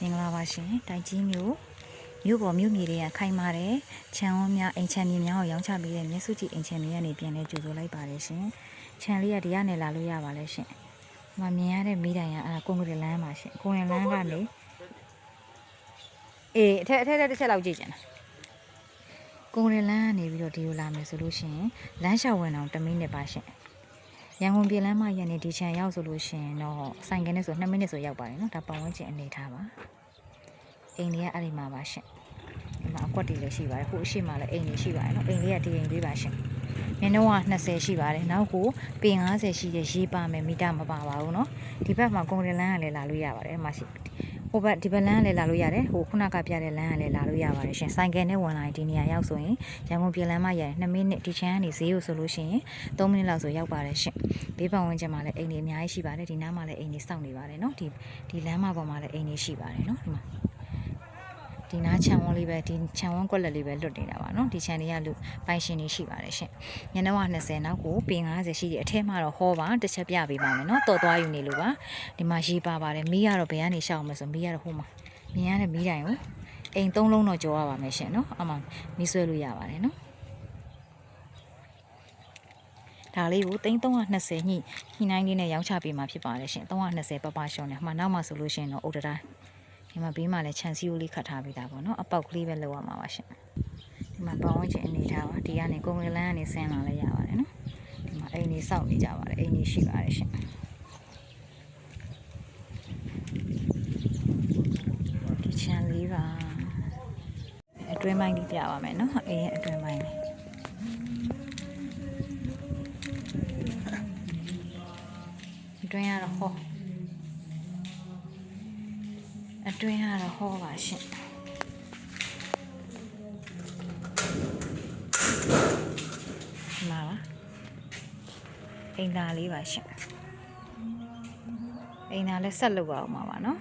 မင်္ဂလာပါရှင်တိုင်ကြီးမြို့ပေါ်မြို့မြေတွေကခိုင်မာတဲ့ခြံဝန်းများအိမ်ခြံမြေများကိုရောင်းချပေးတဲ့မြတ်စုကြည်အိမ်ခြံမြေကနေပြန်လဲကြိုဆိုလိုက်ပါတယ်ရှင်ခြံလေးကဒီကနေလာလို့ရပါလဲရှင်မမြင်ရတဲ့မိတိုင်ကကွန်ကရစ်လမ်းပါရှင်ကွန်ကရစ်လမ်းကနေအထက်တစ်ချက်လောက်ကြည့်ကြတယ်ကွန်ကရစ်လမ်းကနေပြီးတော့ဒီလိုလာမယ်ဆိုလို့ရှိရင်လမ်းလျှောက်ဝင်အောင်10မိနစ်ပါရှင်ရန်ကုန်ပြည်လမ်းမရန်နေဒီခြံရောက်ဆိုလို့ရှိရင်တော့ဆိုင်ကနေဆို2မိနစ်ဆိုရောက်ပါတယ်နော်ဒါပတ်ဝန်းကျင်အနေထားပါအိမ်လေးကအဲ့ဒီမှာပါရှင်ဒီမှာအကွက်တွေလည်းရှိပါတယ်ဟိုအရှိမှလည်းအိမ်တွေရှိပါတယ်နော်အိမ်လေးကဒီအိမ်လေးပါရှင်နည်းနည်းက20ရှိပါတယ်နောက်ကိုပေ50ရှိတဲ့ရေးပါမယ်မီတာမပါပါဘူးနော်ဒီဘက်မှာကွန်ကရစ်လမ်းကလည်းလာလို့ရပါတယ်မရှိဟိုဘက်ဒီဘက်လမ်းကလည်းလာလို့ရတယ်ဟိုခုနကပြတဲ့လမ်းကလည်းလာလို့ရပါတယ်ရှင်ဆိုင်ကယ်နဲ့ဝင်လာရင်ဒီနေရာရောက်ဆိုရင်ရန်ကုန်ပြည်လမ်းမရ2မိနစ်ဒီချမ်းကနေဈေးကိုဆိုလို့ရှိရင်3မိနစ်လောက်ဆိုရောက်ပါတယ်ရှင်ဘေးပတ်ဝန်းကျင်မှာလည်းအိမ်တွေအများကြီးရှိပါတယ်ဒီနားမှာလည်းအိမ်တွေစောင့်နေပါတယ်နော်ဒီလမ်းမပေါ်မှာလည်းအိမ်တွေရှိပါတယ်နော်ဒီမှာဒီနားခြံဝန်းလေးပဲဒီခြံဝန်းကွက်လက်လေးပဲလွတ်နေတာပါနော်ဒီခြံလေးကလူပိုင်ရှင်တွေရှိပါတယ်ရှင်ညနေဝ20နောက်ကိုပေ50ရှိတယ်အထဲမှာတော့ဟောပါတစ်ချက်ပြပေးပါမယ်နော်တော်သွားယူနေလို့ပါဒီမှာရေးပါပါတယ်မီးကတော့ဘယ်ကနေရှောက်မယ်ဆိုမီးကတော့ဟိုမှာမြင်ရတဲ့မီးတိုင်ကိုအိမ်3လုံးတော့ကြော်ရပါမယ်ရှင်နော်အမှမီးဆွဲလို့ရပါတယ်နော်ဒါလေးကို320ညှိနှိုင်းလေးနဲ့ရောင်းချပေးမှာဖြစ်ပါတယ်ရှင်320ပပရှုံးနဲ့မှနောက်မှဆိုလို့ရှိရင်တော့အုတ်တိုင်းဒီမှာဘေးမှာလည်းခြံစည်းရိုးလေးခတ်ထားပေးတာပေါ့နော်အပေါက်ကလေးပဲလောက်ရမှာပါရှင်ဒီမှာပတ်ဝန်းကျင်အနေထားပါဒီကနေကွန်ကရစ်လမ်းကနေဆင်းလာလဲရပါတယ်နော်ဒီမှာအိမ်ကြီးစောင့်နေကြပါတယ်အိမ်ကြီးရှိပါတယ်ရှင်ဒီခြံလေးပါအတွင်းပိုင်းလေးပြပါမယ်နော်အိမ်ရဲ့အတွင်းပိုင်းလေးအတွင်းကတော့ဟောအတွင်းကတော့ဟောပါရှင်မှာပါအိမ်သားလေးပါရှင်အိမ်သားလည်းဆက်လုပ်အောင်ပါနော်